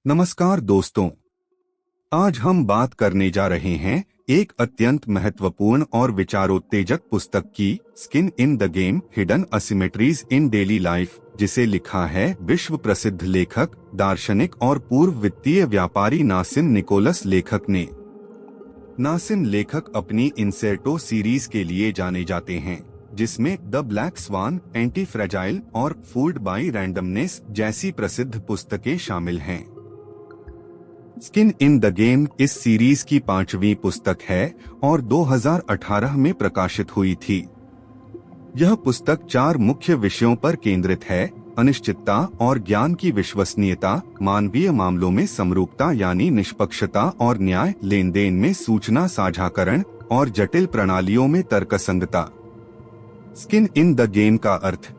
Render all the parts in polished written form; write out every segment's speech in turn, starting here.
नमस्कार दोस्तों, आज हम बात करने जा रहे हैं एक अत्यंत महत्वपूर्ण और विचारोत्तेजक पुस्तक की, skin in the game, hidden asymmetries in daily life, जिसे लिखा है विश्व प्रसिद्ध लेखक, दार्शनिक और पूर्व वित्तीय व्यापारी नासिन निकोलस लेखक ने। नासिन लेखक अपनी इंसेर्टो सीरीज के लिए जाने जाते हैं, जिसमें the black swan, antifragile और फूल्ड बाय रैंडमनेस जैसी प्रसिद्ध पुस्तकें शामिल हैं। स्किन इन द गेम इस सीरीज की 5वीं पुस्तक है और 2018 में प्रकाशित हुई थी। यह पुस्तक 4 मुख्य विषयों पर केंद्रित है: अनिश्चितता और ज्ञान की विश्वसनीयता, मानवीय मामलों में समरूपता यानी निष्पक्षता और न्याय, लेन देन में सूचना साझाकरण और जटिल प्रणालियों में तर्कसंगता। स्किन इन द गेम का अर्थ।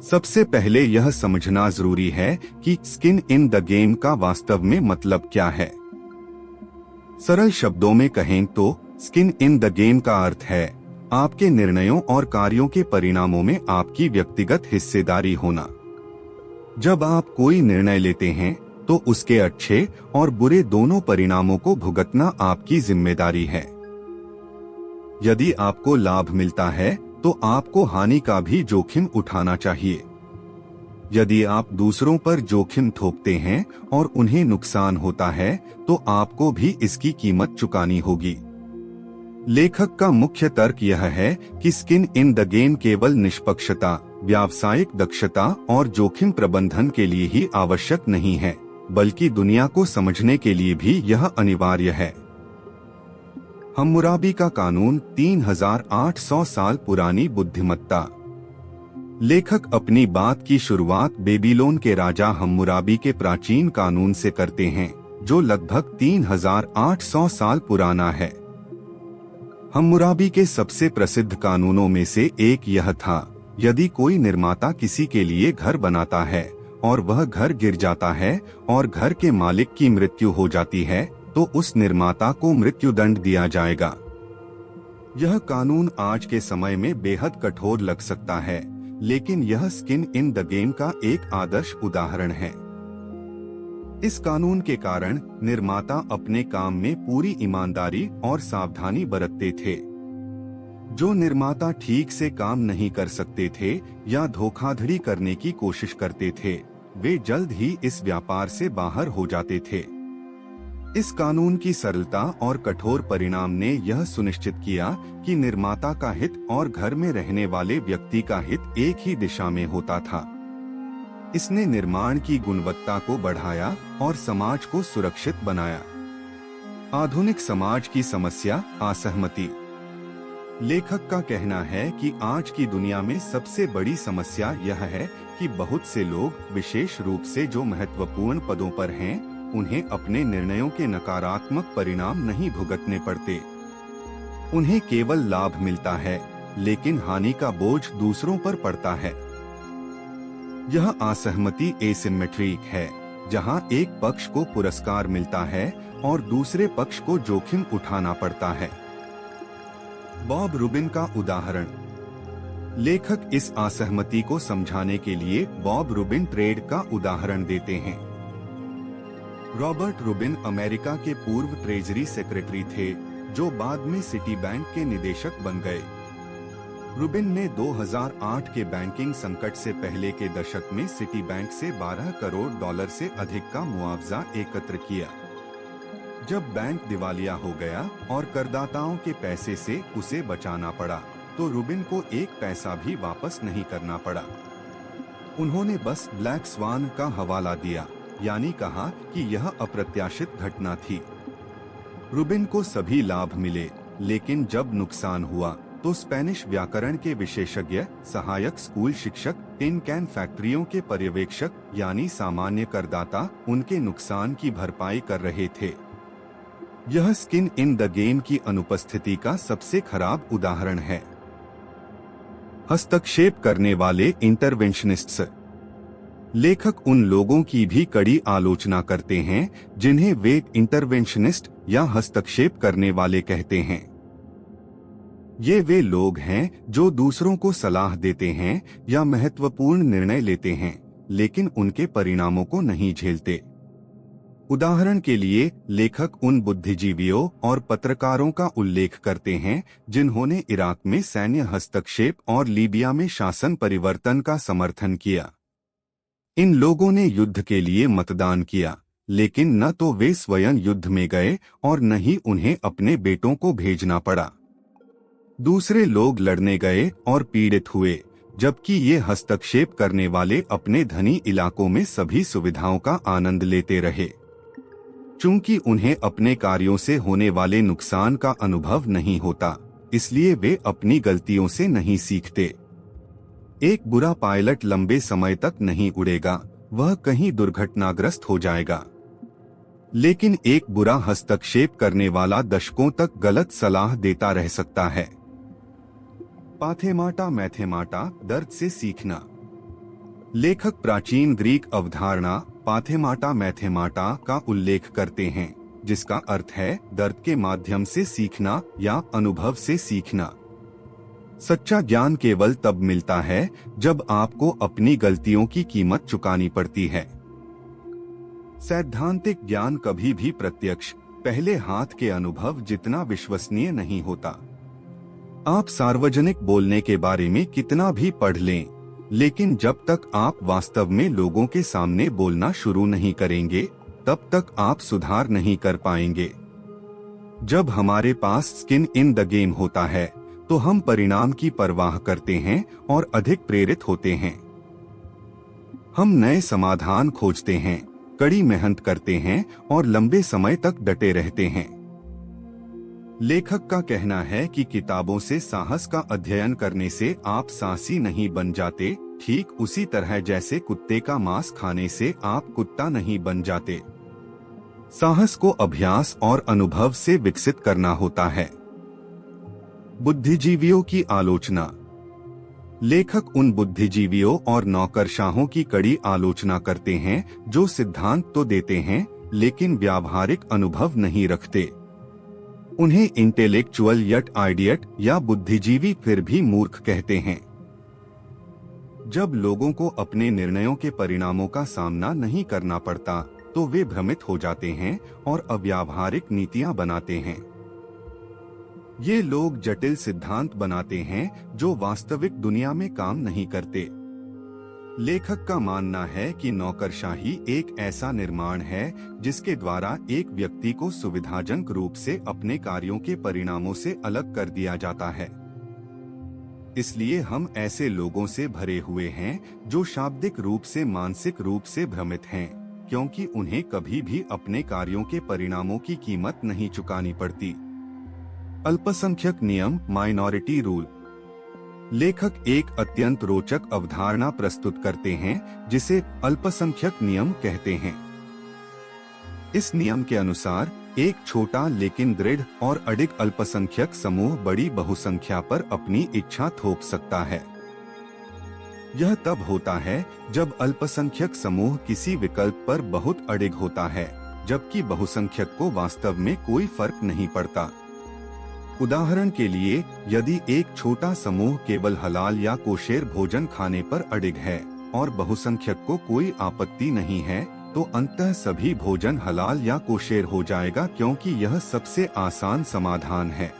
सबसे पहले यह समझना जरूरी है कि स्किन इन द गेम का वास्तव में मतलब क्या है। सरल शब्दों में कहें तो स्किन इन द गेम का अर्थ है आपके निर्णयों और कार्यों के परिणामों में आपकी व्यक्तिगत हिस्सेदारी होना। जब आप कोई निर्णय लेते हैं तो उसके अच्छे और बुरे दोनों परिणामों को भुगतना आपकी जिम्मेदारी है। यदि आपको लाभ मिलता है तो आपको हानि का भी जोखिम उठाना चाहिए। यदि आप दूसरों पर जोखिम थोपते हैं और उन्हें नुकसान होता है तो आपको भी इसकी कीमत चुकानी होगी। लेखक का मुख्य तर्क यह है कि स्किन इन द गेम केवल निष्पक्षता, व्यावसायिक दक्षता और जोखिम प्रबंधन के लिए ही आवश्यक नहीं है, बल्कि दुनिया को समझने के लिए भी यह अनिवार्य है। हम्मुराबी का कानून, 3800 साल पुरानी बुद्धिमत्ता। लेखक अपनी बात की शुरुआत बेबीलोन के राजा हम्मुराबी के प्राचीन कानून से करते हैं, जो लगभग 3800 साल पुराना है। हम्मुराबी के सबसे प्रसिद्ध कानूनों में से एक यह था: यदि कोई निर्माता किसी के लिए घर बनाता है और वह घर गिर जाता है और घर के मालिक की मृत्यु हो जाती है तो उस निर्माता को मृत्युदंड दिया जाएगा। यह कानून आज के समय में बेहद कठोर लग सकता है, लेकिन यह स्किन इन द गेम का एक आदर्श उदाहरण है। इस कानून के कारण निर्माता अपने काम में पूरी ईमानदारी और सावधानी बरतते थे। जो निर्माता ठीक से काम नहीं कर सकते थे या धोखाधड़ी करने की कोशिश करते थे, वे जल्द ही इस व्यापार से बाहर हो जाते थे। इस कानून की सरलता और कठोर परिणाम ने यह सुनिश्चित किया कि निर्माता का हित और घर में रहने वाले व्यक्ति का हित एक ही दिशा में होता था। इसने निर्माण की गुणवत्ता को बढ़ाया और समाज को सुरक्षित बनाया। आधुनिक समाज की समस्या, असहमति। लेखक का कहना है कि आज की दुनिया में सबसे बड़ी समस्या यह है कि बहुत से लोग, विशेष रूप से जो महत्वपूर्ण पदों पर हैं, उन्हें अपने निर्णयों के नकारात्मक परिणाम नहीं भुगतने पड़ते। उन्हें केवल लाभ मिलता है, लेकिन हानि का बोझ दूसरों पर पड़ता है। यह असहमति एसिमेट्रिक है, जहां एक पक्ष को पुरस्कार मिलता है और दूसरे पक्ष को जोखिम उठाना पड़ता है। बॉब रूबिन का उदाहरण। लेखक इस असहमति को समझाने के लिए बॉब रूबिन ट्रेड का उदाहरण देते हैं। रॉबर्ट रूबिन अमेरिका के पूर्व ट्रेजरी सेक्रेटरी थे, जो बाद में सिटी बैंक के निदेशक बन गए। रूबिन ने 2008 के बैंकिंग संकट से पहले के दशक में सिटी बैंक से $12 करोड़ से अधिक का मुआवजा एकत्र किया। जब बैंक दिवालिया हो गया और करदाताओं के पैसे से उसे बचाना पड़ा, तो रूबिन को एक पैसा भी वापस नहीं करना पड़ा। उन्होंने बस ब्लैक स्वान का हवाला दिया, यानी कहा कि यह अप्रत्याशित घटना थी। रूबिन को सभी लाभ मिले, लेकिन जब नुकसान हुआ तो स्पेनिश व्याकरण के विशेषज्ञ, सहायक स्कूल शिक्षक, टिन कैन फैक्ट्रियों के पर्यवेक्षक यानी सामान्य करदाता उनके नुकसान की भरपाई कर रहे थे। यह स्किन इन द गेम की अनुपस्थिति का सबसे खराब उदाहरण है। हस्तक्षेप करने वाले इंटरवेंशनिस्ट्स। लेखक उन लोगों की भी कड़ी आलोचना करते हैं जिन्हें वे इंटरवेंशनिस्ट या हस्तक्षेप करने वाले कहते हैं। ये वे लोग हैं जो दूसरों को सलाह देते हैं या महत्वपूर्ण निर्णय लेते हैं, लेकिन उनके परिणामों को नहीं झेलते। उदाहरण के लिए लेखक उन बुद्धिजीवियों और पत्रकारों का उल्लेख करते हैं जिन्होंने इराक में सैन्य हस्तक्षेप और लीबिया में शासन परिवर्तन का समर्थन किया। इन लोगों ने युद्ध के लिए मतदान किया, लेकिन न तो वे स्वयं युद्ध में गए और न ही उन्हें अपने बेटों को भेजना पड़ा। दूसरे लोग लड़ने गए और पीड़ित हुए, जबकि ये हस्तक्षेप करने वाले अपने धनी इलाकों में सभी सुविधाओं का आनंद लेते रहे। चूंकि उन्हें अपने कार्यों से होने वाले नुकसान का अनुभव नहीं होता, इसलिए वे अपनी गलतियों से नहीं सीखते। एक बुरा पायलट लंबे समय तक नहीं उड़ेगा, वह कहीं दुर्घटनाग्रस्त हो जाएगा। लेकिन एक बुरा हस्तक्षेप करने वाला दशकों तक गलत सलाह देता रह सकता है। पाथेमाटा मैथेमाटा, दर्द से सीखना। लेखक प्राचीन ग्रीक अवधारणा पाथेमाटा मैथेमाटा का उल्लेख करते हैं, जिसका अर्थ है दर्द के माध्यम से सीखना या अनुभव से सीखना। सच्चा ज्ञान केवल तब मिलता है जब आपको अपनी गलतियों की कीमत चुकानी पड़ती है। सैद्धांतिक ज्ञान कभी भी प्रत्यक्ष पहले हाथ के अनुभव जितना विश्वसनीय नहीं होता। आप सार्वजनिक बोलने के बारे में कितना भी पढ़ लें, लेकिन जब तक आप वास्तव में लोगों के सामने बोलना शुरू नहीं करेंगे, तब तक आप सुधार नहीं कर पाएंगे। जब हमारे पास स्किन इन द गेम होता है, तो हम परिणाम की परवाह करते हैं और अधिक प्रेरित होते हैं। हम नए समाधान खोजते हैं, कड़ी मेहनत करते हैं और लंबे समय तक डटे रहते हैं। लेखक का कहना है कि किताबों से साहस का अध्ययन करने से आप साहसी नहीं बन जाते, ठीक उसी तरह जैसे कुत्ते का मांस खाने से आप कुत्ता नहीं बन जाते। साहस को अभ्यास और अनुभव से विकसित करना होता है। बुद्धिजीवियों की आलोचना। लेखक उन बुद्धिजीवियों और नौकरशाहों की कड़ी आलोचना करते हैं जो सिद्धांत तो देते हैं, लेकिन व्यावहारिक अनुभव नहीं रखते। उन्हें इंटेलेक्चुअल यट आइडियट या बुद्धिजीवी फिर भी मूर्ख कहते हैं। जब लोगों को अपने निर्णयों के परिणामों का सामना नहीं करना पड़ता, तो वे भ्रमित हो जाते हैं और अव्यावहारिक नीतियां बनाते हैं। ये लोग जटिल सिद्धांत बनाते हैं जो वास्तविक दुनिया में काम नहीं करते। लेखक का मानना है कि नौकरशाही एक ऐसा निर्माण है जिसके द्वारा एक व्यक्ति को सुविधाजनक रूप से अपने कार्यों के परिणामों से अलग कर दिया जाता है। इसलिए हम ऐसे लोगों से भरे हुए हैं जो शाब्दिक रूप से मानसिक रूप से भ्रमित हैं, क्योंकि उन्हें कभी भी अपने कार्यों के परिणामों की कीमत नहीं चुकानी पड़ती। अल्पसंख्यक नियम माइनॉरिटी रूल। लेखक एक अत्यंत रोचक अवधारणा प्रस्तुत करते हैं जिसे अल्पसंख्यक नियम कहते हैं। इस नियम के अनुसार एक छोटा लेकिन दृढ़ और अडिग अल्पसंख्यक समूह बड़ी बहुसंख्या पर अपनी इच्छा थोप सकता है। यह तब होता है जब अल्पसंख्यक समूह किसी विकल्प पर बहुत अडिग होता है, जबकि बहुसंख्यक को वास्तव में कोई फर्क नहीं पड़ता। उदाहरण के लिए, यदि एक छोटा समूह केवल हलाल या कोशेर भोजन खाने पर अडिग है और बहुसंख्यक को कोई आपत्ति नहीं है, तो अंततः सभी भोजन हलाल या कोशेर हो जाएगा, क्योंकि यह सबसे आसान समाधान है।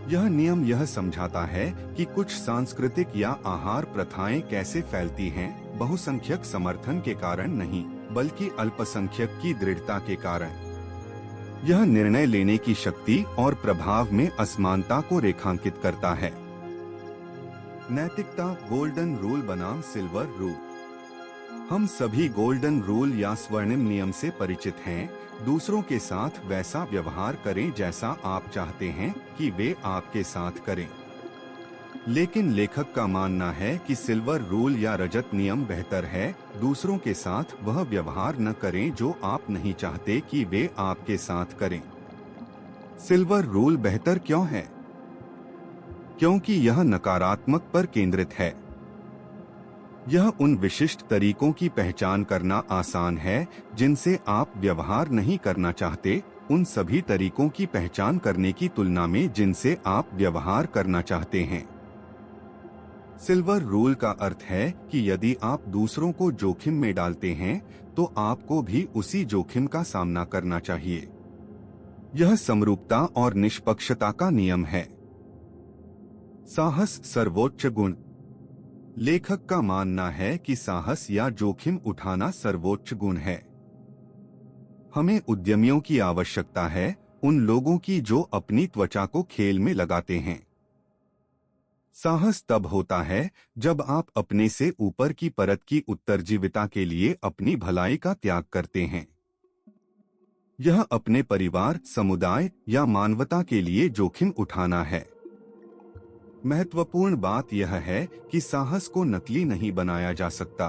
यह नियम यह समझाता है कि कुछ सांस्कृतिक या आहार प्रथाएं कैसे फैलती हैं, बहुसंख्यक समर्थन के कारण नहीं, बल्कि अल्पसंख्यक की दृढ़ता के कारण। यह निर्णय लेने की शक्ति और प्रभाव में असमानता को रेखांकित करता है। नैतिकता, गोल्डन रूल बनाम सिल्वर रूल। हम सभी गोल्डन रूल या स्वर्णिम नियम से परिचित हैं। दूसरों के साथ वैसा व्यवहार करें जैसा आप चाहते हैं कि वे आपके साथ करें। लेकिन लेखक का मानना है कि सिल्वर रूल या रजत नियम बेहतर है। दूसरों के साथ वह व्यवहार न करें जो आप नहीं चाहते कि वे आपके साथ करें। सिल्वर रूल बेहतर क्यों है? क्योंकि यह नकारात्मक पर केंद्रित है। यह उन विशिष्ट तरीकों की पहचान करना आसान है जिनसे आप व्यवहार नहीं करना चाहते, उन सभी तरीकों की पहचान करने की तुलना में जिनसे आप व्यवहार करना चाहते हैं। सिल्वर रूल का अर्थ है कि यदि आप दूसरों को जोखिम में डालते हैं, तो आपको भी उसी जोखिम का सामना करना चाहिए। यह समरूपता और निष्पक्षता का नियम है। साहस सर्वोच्च गुण। लेखक का मानना है कि साहस या जोखिम उठाना सर्वोच्च गुण है। हमें उद्यमियों की आवश्यकता है, उन लोगों की जो अपनी त्वचा को खेल में लगाते हैं। साहस तब होता है जब आप अपने से ऊपर की परत की उत्तरजीविता के लिए अपनी भलाई का त्याग करते हैं। यह अपने परिवार, समुदाय या मानवता के लिए जोखिम उठाना है। महत्वपूर्ण बात यह है कि साहस को नकली नहीं बनाया जा सकता।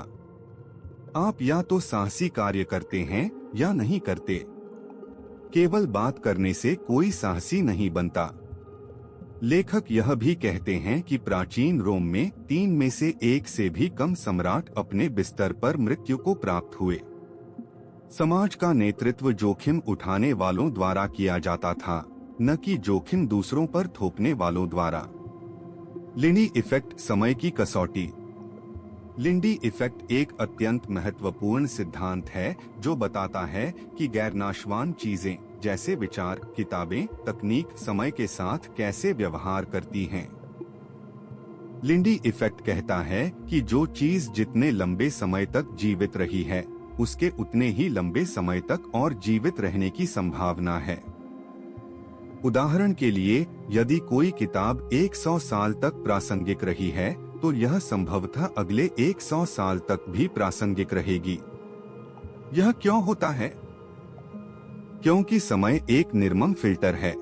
आप या तो साहसी कार्य करते हैं या नहीं करते। केवल बात करने से कोई साहसी नहीं बनता। लेखक यह भी कहते हैं कि प्राचीन रोम में 3 में से 1 से भी कम सम्राट अपने बिस्तर पर मृत्यु को प्राप्त हुए। समाज का नेतृत्व जोखिम उठाने वालों द्वारा किया जाता था, न कि जोखिम दूसरों पर थोपने वालों द्वारा। लिंडी इफेक्ट, समय की कसौटी। लिंडी इफेक्ट एक अत्यंत महत्वपूर्ण सिद्धांत है जो बताता है कि गैर नाशवान चीजें जैसे विचार, किताबें, तकनीक समय के साथ कैसे व्यवहार करती हैं। लिंडी इफेक्ट कहता है कि जो चीज जितने लंबे समय तक जीवित रही है, उसके उतने ही लंबे समय तक और जीवित रहने की संभावना है। उदाहरण के लिए, यदि कोई किताब 100 साल तक प्रासंगिक रही है, तो यह संभवतः अगले 100 साल तक भी प्रासंगिक रहेगी। यह क्यों होता है? क्योंकि समय एक निर्मम फिल्टर है।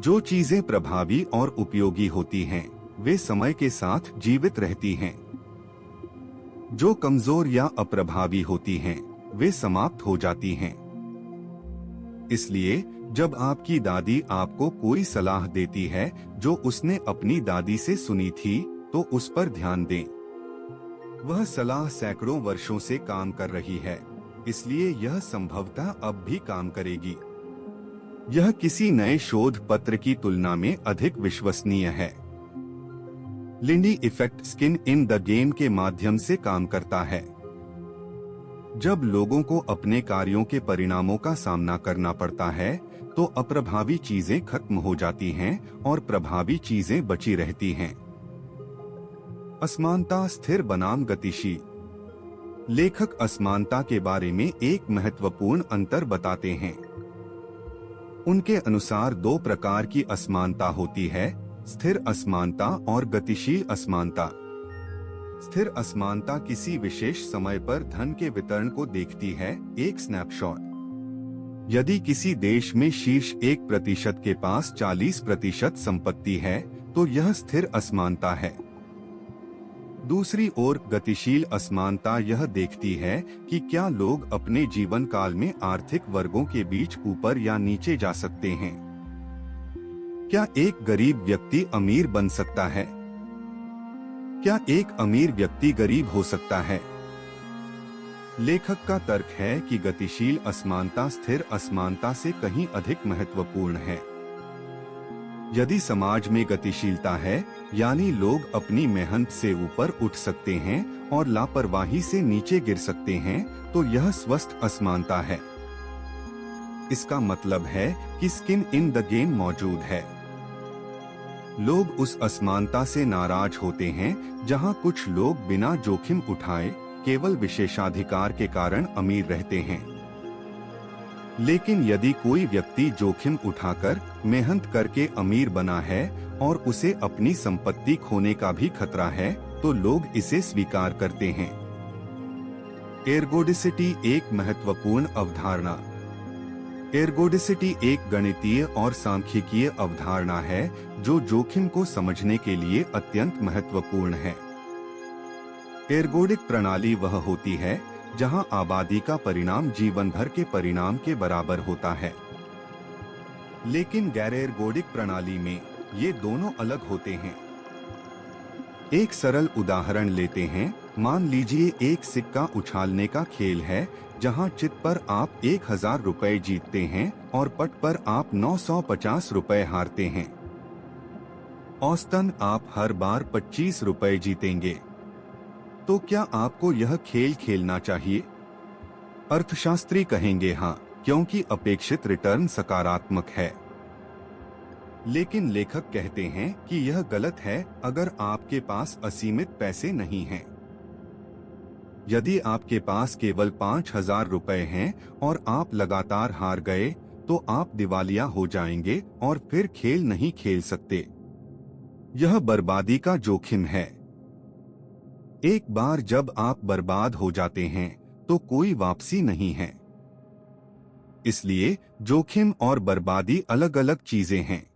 जो चीजें प्रभावी और उपयोगी होती हैं, वे समय के साथ जीवित रहती हैं। जो कमजोर या अप्रभावी होती हैं, वे समाप्त हो जाती हैं। इसलिए जब आपकी दादी आपको कोई सलाह देती है जो उसने अपनी दादी से सुनी थी, तो उस पर ध्यान दें। वह सलाह सैकड़ों वर्षों से काम कर रही है, इसलिए यह संभवतः अब भी काम करेगी। यह किसी नए शोध पत्र की तुलना में अधिक विश्वसनीय है। Lindy effect skin in the game के माध्यम से काम करता है। जब लोगों को अपने कार्यों के परिणामों का सामना करना पड़ता है, तो अप्रभावी चीजें खत्म हो जाती हैं और प्रभावी चीजें बची रहती हैं। असमानता, स्थिर बनाम गतिशील। लेखक असमानता के बारे में एक महत्वपूर्ण अंतर बताते हैं। उनके अनुसार 2 प्रकार की असमानता होती है, स्थिर असमानता और गतिशील असमानता। स्थिर असमानता किसी विशेष समय पर धन के वितरण को देखती है, एक स्नैपशॉट। यदि किसी देश में शीर्ष 1% के पास 40% संपत्ति है, तो यह स्थिर असमानता है। दूसरी ओर गतिशील असमानता यह देखती है कि क्या लोग अपने जीवन काल में आर्थिक वर्गों के बीच ऊपर या नीचे जा सकते हैं। क्या एक गरीब व्यक्ति अमीर बन सकता है? क्या एक अमीर व्यक्ति गरीब हो सकता है? लेखक का तर्क है कि गतिशील असमानता स्थिर असमानता से कहीं अधिक महत्वपूर्ण है। यदि समाज में गतिशीलता है, यानी लोग अपनी मेहनत से ऊपर उठ सकते हैं और लापरवाही से नीचे गिर सकते हैं, तो यह स्वस्थ असमानता है। इसका मतलब है कि स्किन इन द गेम मौजूद है। लोग उस असमानता से नाराज होते हैं जहां कुछ लोग बिना जोखिम उठाए केवल विशेषाधिकार के कारण अमीर रहते हैं। लेकिन यदि कोई व्यक्ति जोखिम उठाकर मेहनत करके अमीर बना है और उसे अपनी संपत्ति खोने का भी खतरा है, तो लोग इसे स्वीकार करते हैं। एर्गोडिसिटी एक महत्वपूर्ण अवधारणा। एर्गोडिसिटी एक गणितीय और सांख्यिकीय अवधारणा है जो जोखिम को समझने के लिए अत्यंत महत्वपूर्ण है। एर्गोडिक प्रणाली वह होती है जहां आबादी का परिणाम जीवन भर के परिणाम के बराबर होता है। लेकिन गैर एर्गोडिक प्रणाली में ये दोनों अलग होते हैं। एक सरल उदाहरण लेते हैं। मान लीजिए एक सिक्का उछालने का खेल है जहां चित पर आप 1000 रुपए जीतते हैं और पट पर आप 950 रुपए हारते हैं। औसतन आप हर बार 25 रुपए जीतेंगे। तो क्या आपको यह खेल खेलना चाहिए? अर्थशास्त्री कहेंगे हाँ, क्योंकि अपेक्षित रिटर्न सकारात्मक है। लेकिन लेखक कहते हैं कि यह गलत है अगर आपके पास असीमित पैसे नहीं हैं। यदि आपके पास केवल 5,000 रुपए हैं और आप लगातार हार गए, तो आप दिवालिया हो जाएंगे और फिर खेल नहीं खेल सकते। यह बर्बादी का जोखिम है। एक बार जब आप बर्बाद हो जाते हैं तो कोई वापसी नहीं है। इसलिए जोखिम और बर्बादी अलग अलग चीजें हैं।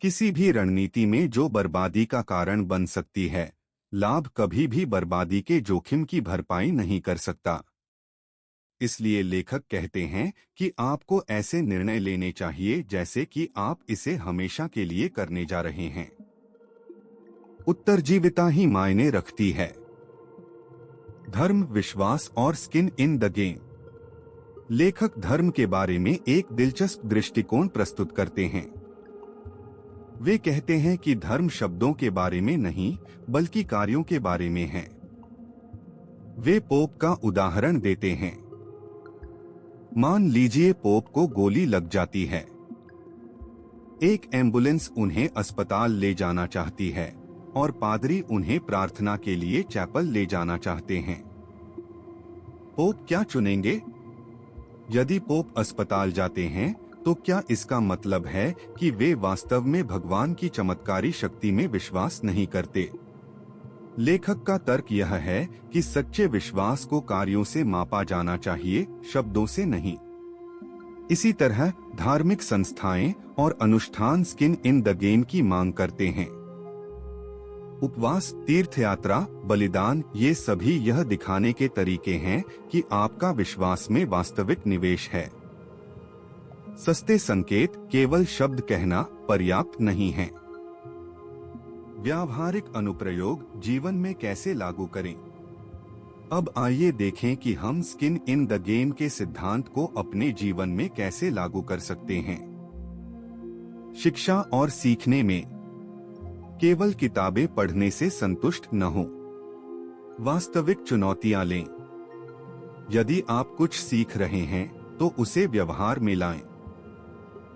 किसी भी रणनीति में जो बर्बादी का कारण बन सकती है, लाभ कभी भी बर्बादी के जोखिम की भरपाई नहीं कर सकता। इसलिए लेखक कहते हैं कि आपको ऐसे निर्णय लेने चाहिए जैसे कि आप इसे हमेशा के लिए करने जा रहे हैं। उत्तरजीविता ही मायने रखती है। धर्म, विश्वास और स्किन इन द गेम। लेखक धर्म के बारे में एक दिलचस्प दृष्टिकोण प्रस्तुत करते हैं। वे कहते हैं कि धर्म शब्दों के बारे में नहीं, बल्कि कार्यों के बारे में है। वे पोप का उदाहरण देते हैं। मान लीजिए पोप को गोली लग जाती है। एक एम्बुलेंस उन्हें अस्पताल ले जाना चाहती है और पादरी उन्हें प्रार्थना के लिए चैपल ले जाना चाहते हैं। पोप क्या चुनेंगे? यदि पोप अस्पताल जाते हैं तो क्या इसका मतलब है कि वे वास्तव में भगवान की चमत्कारी शक्ति में विश्वास नहीं करते? लेखक का तर्क यह है कि सच्चे विश्वास को कार्यों से मापा जाना चाहिए, शब्दों से नहीं। इसी तरह धार्मिक संस्थाएं और अनुष्ठान स्किन इन द गेम की मांग करते हैं। उपवास, तीर्थयात्रा, बलिदान, ये सभी यह दिखाने के तरीके हैं कि आपका विश्वास में वास्तविक निवेश है। सस्ते संकेत, केवल शब्द कहना पर्याप्त नहीं है। व्यावहारिक अनुप्रयोग जीवन में कैसे लागू करें? अब आइए देखें कि हम स्किन इन द गेम के सिद्धांत को अपने जीवन में कैसे लागू कर सकते हैं। शिक्षा और सीखने में केवल किताबें पढ़ने से संतुष्ट न हो। वास्तविक चुनौतियां लें। यदि आप कुछ सीख रहे हैं तो उसे व्यवहार में लाएं।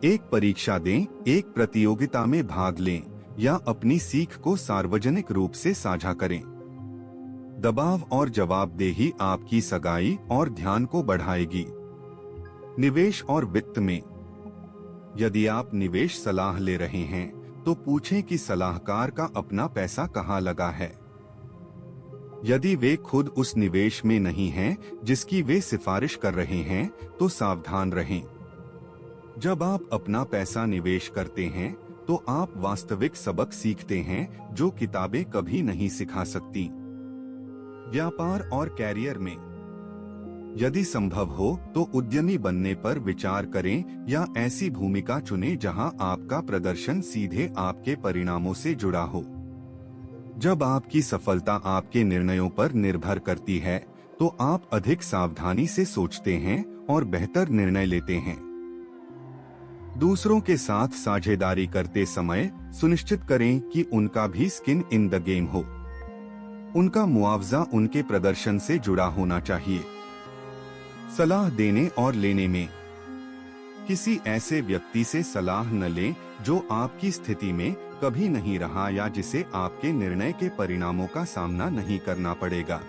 एक परीक्षा दें, एक प्रतियोगिता में भाग लें या अपनी सीख को सार्वजनिक रूप से साझा करें। दबाव और जवाबदेही आपकी सगाई और ध्यान को बढ़ाएगी। निवेश और वित्त में यदि आप निवेश सलाह ले रहे हैं तो पूछें कि सलाहकार का अपना पैसा कहाँ लगा है। यदि वे खुद उस निवेश में नहीं हैं जिसकी वे सिफारिश कर रहे हैं तो सावधान रहें। जब आप अपना पैसा निवेश करते हैं तो आप वास्तविक सबक सीखते हैं जो किताबें कभी नहीं सिखा सकती। व्यापार और कैरियर में यदि संभव हो तो उद्यमी बनने पर विचार करें या ऐसी भूमिका चुनें जहां आपका प्रदर्शन सीधे आपके परिणामों से जुड़ा हो। जब आपकी सफलता आपके निर्णयों पर निर्भर करती है तो आप अधिक सावधानी से सोचते हैं और बेहतर निर्णय लेते हैं। दूसरों के साथ साझेदारी करते समय सुनिश्चित करें कि उनका भी स्किन इन द गेम हो। उनका मुआवजा उनके प्रदर्शन से जुड़ा होना चाहिए। सलाह देने और लेने में किसी ऐसे व्यक्ति से सलाह न लें जो आपकी स्थिति में कभी नहीं रहा या जिसे आपके निर्णय के परिणामों का सामना नहीं करना पड़ेगा।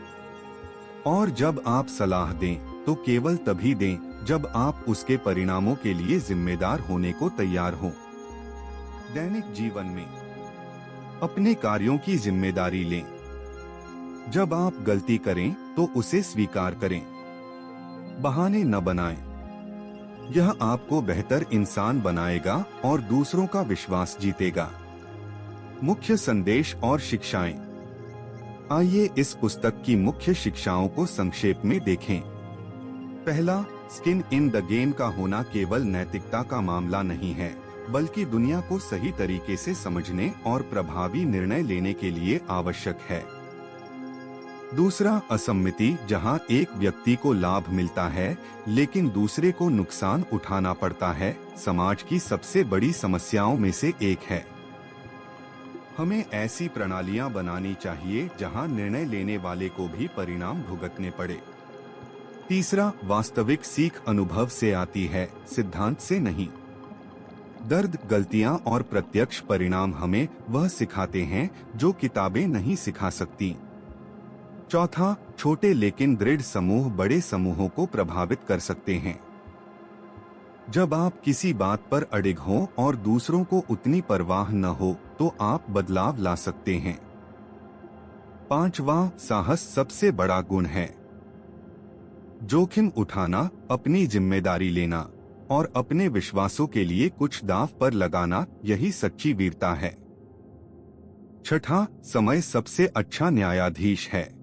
और जब आप सलाह दें तो केवल तभी दें जब आप उसके परिणामों के लिए जिम्मेदार होने को तैयार हों। दैनिक जीवन में अपने कार्यों की जिम्मेदारी लें। जब आप गलती करें तो उसे स्वीकार करें, बहाने न बनाएं। यह आपको बेहतर इंसान बनाएगा और दूसरों का विश्वास जीतेगा। मुख्य संदेश और शिक्षाएं। आइए इस पुस्तक की मुख्य शिक्षाओं को संक्षेप में देखें। पहला, स्किन इन द गेम का होना केवल नैतिकता का मामला नहीं है, बल्कि दुनिया को सही तरीके से समझने और प्रभावी निर्णय लेने के लिए आवश्यक है। दूसरा, असम्मिति, जहां एक व्यक्ति को लाभ मिलता है लेकिन दूसरे को नुकसान उठाना पड़ता है, समाज की सबसे बड़ी समस्याओं में से एक है। हमें ऐसी प्रणालियां बनानी चाहिए जहां निर्णय लेने वाले को भी परिणाम भुगतने पड़े। तीसरा, वास्तविक सीख अनुभव से आती है, सिद्धांत से नहीं। दर्द, गलतियां और प्रत्यक्ष परिणाम हमें वह सिखाते हैं जो किताबें नहीं सिखा सकती। चौथा, छोटे लेकिन दृढ़ समूह बड़े समूहों को प्रभावित कर सकते हैं। जब आप किसी बात पर अडिग हो और दूसरों को उतनी परवाह न हो तो आप बदलाव ला सकते हैं। पांचवा, साहस सबसे बड़ा गुण है। जोखिम उठाना, अपनी जिम्मेदारी लेना और अपने विश्वासों के लिए कुछ दांव पर लगाना, यही सच्ची वीरता है। छठा, समय सबसे अच्छा न्यायाधीश है।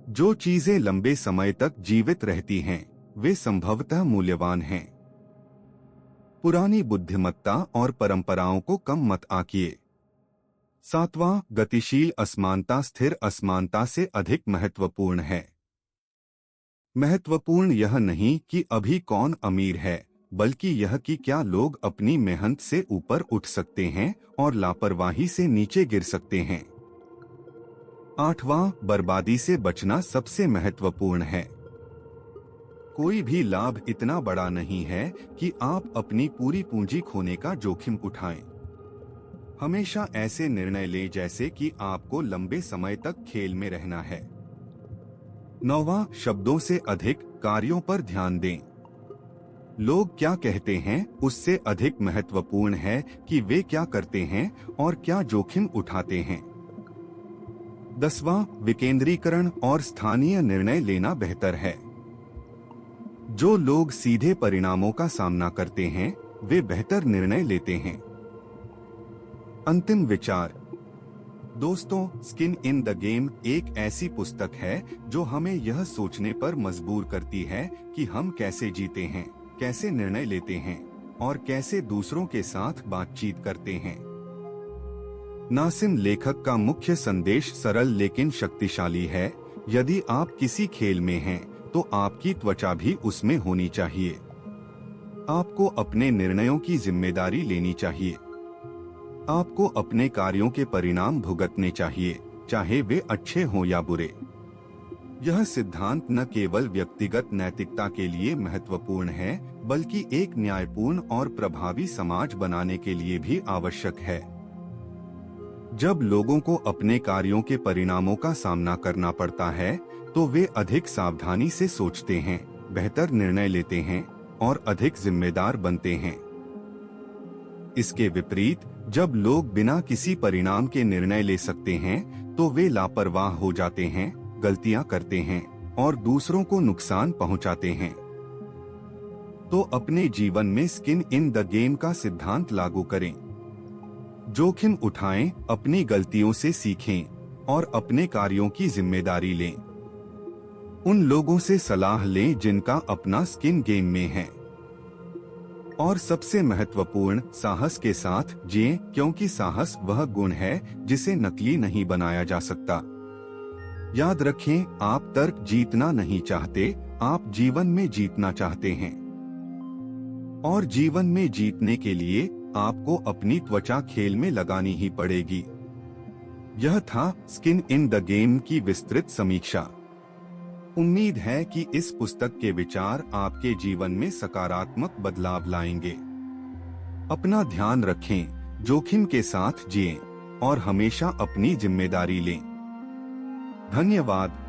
जो चीजें लंबे समय तक जीवित रहती हैं, वे संभवतः मूल्यवान हैं। पुरानी बुद्धिमत्ता और परंपराओं को कम मत आंकिए। सातवां, गतिशील असमानता स्थिर असमानता से अधिक महत्वपूर्ण है। महत्वपूर्ण यह नहीं कि अभी कौन अमीर है, बल्कि यह कि क्या लोग अपनी मेहनत से ऊपर उठ सकते हैं और लापरवाही से नीचे गिर सकते हैं। आठवां, बर्बादी से बचना सबसे महत्वपूर्ण है। कोई भी लाभ इतना बड़ा नहीं है कि आप अपनी पूरी पूंजी खोने का जोखिम उठाएं। हमेशा ऐसे निर्णय लें जैसे कि आपको लंबे समय तक खेल में रहना है। नौवां, शब्दों से अधिक कार्यों पर ध्यान दें। लोग क्या कहते हैं उससे अधिक महत्वपूर्ण है कि वे क्या करते हैं और क्या जोखिम उठाते हैं। 10वां, विकेंद्रीकरण और स्थानीय निर्णय लेना बेहतर है। जो लोग सीधे परिणामों का सामना करते हैं, वे बेहतर निर्णय लेते हैं। अंतिम विचार। दोस्तों, स्किन इन द गेम एक ऐसी पुस्तक है जो हमें यह सोचने पर मजबूर करती है कि हम कैसे जीते हैं, कैसे निर्णय लेते हैं और कैसे दूसरों के साथ बातचीत करते हैं। नासिम लेखक का मुख्य संदेश सरल लेकिन शक्तिशाली है। यदि आप किसी खेल में हैं, तो आपकी त्वचा भी उसमें होनी चाहिए। आपको अपने निर्णयों की जिम्मेदारी लेनी चाहिए। आपको अपने कार्यों के परिणाम भुगतने चाहिए, चाहे वे अच्छे हों या बुरे। यह सिद्धांत न केवल व्यक्तिगत नैतिकता के लिए महत्वपूर्ण है, बल्कि एक न्यायपूर्ण और प्रभावी समाज बनाने के लिए भी आवश्यक है। जब लोगों को अपने कार्यों के परिणामों का सामना करना पड़ता है, तो वे अधिक सावधानी से सोचते हैं, बेहतर निर्णय लेते हैं और अधिक जिम्मेदार बनते हैं। इसके विपरीत, जब लोग बिना किसी परिणाम के निर्णय ले सकते हैं, तो वे लापरवाह हो जाते हैं, गलतियां करते हैं और दूसरों को नुकसान पहुंचाते हैं। तो अपने जीवन में स्किन इन द गेम का सिद्धांत लागू करें। जोखिम उठाएं, अपनी गलतियों से सीखें और अपने कार्यों की जिम्मेदारी लें। उन लोगों से सलाह लें जिनका अपना स्किन गेम में है। और सबसे महत्वपूर्ण, साहस के साथ जिएं, क्योंकि साहस वह गुण है जिसे नकली नहीं बनाया जा सकता। याद रखें, आप तर्क जीतना नहीं चाहते, आप जीवन में जीतना चाहते हैं। और जीवन में जीतने के लिए आपको अपनी त्वचा खेल में लगानी ही पड़ेगी। यह था स्किन इन द गेम की विस्तृत समीक्षा। उम्मीद है कि इस पुस्तक के विचार आपके जीवन में सकारात्मक बदलाव लाएंगे। अपना ध्यान रखें, जोखिम के साथ जिएं और हमेशा अपनी जिम्मेदारी लें। धन्यवाद।